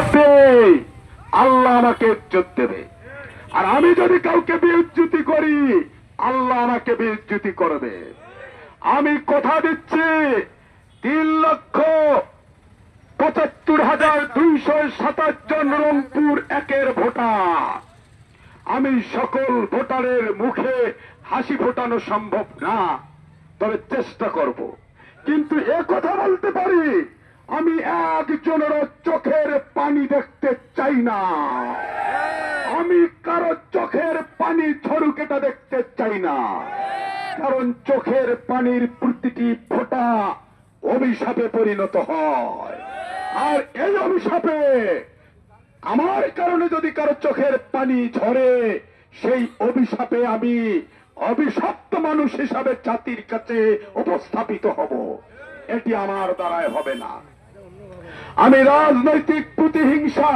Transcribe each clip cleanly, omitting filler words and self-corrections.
আছে আল্লাহ আমাকে ইজ্জত দেবে, আর আমি যদি কাউকে বেইজ্জতি করি আল্লাহ আমাকে বেইজ্জতি করবে। আমি কথা দিচ্ছি 3,75,227 জন রংপুর একের ভোটার, আমি সকল ভোটারের মুখে হাসি ফোটানো সম্ভব না, তবে চেষ্টা করব। কিন্তু এ কথা বলতে পারি, আমি একজনেরও চোখের পানি দেখতে চাই না, আমি কারো চোখের পানি ঝরুক এটা দেখতে চাই না, কারণ চোখের পানির প্রতিটি ফোঁটা অভিশাপে পরিণত হয়। আর এই অভিশাপে আমার কারণে যদি কারো চোখের পানি ঝরে, সেই অভিশাপে আমি অভিশপ্ত মানুষ হিসাবে জাতির কাছে উপস্থাপিত হব। এটি আমার দ্বারায় হবে না। আমি রাজনৈতিক প্রতিহিংসা,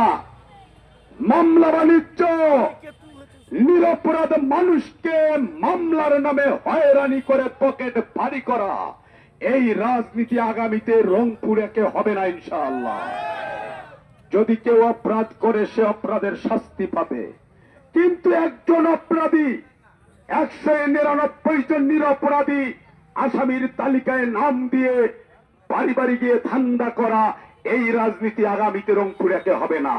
মামলা বাণিজ্য, নিরপরাধ মানুষকে মামলার নামে হয়রানি করে পকেট ভারী করা, এই রাজনীতি আগামীতে রংপুরে কে হবে না ইনশাআল্লাহ। যদি কেউ অপরাধ করে সে অপরাধের শাস্তি পাবে, কিন্তু একজন অপরাধী 199 জন নিরপরাধী আসামির তালিকায় নাম দিয়ে বাড়ি বাড়ি গিয়ে ধান্দা করা, এই রাজনীতি আগামীতে রংপুরে কে হবে না।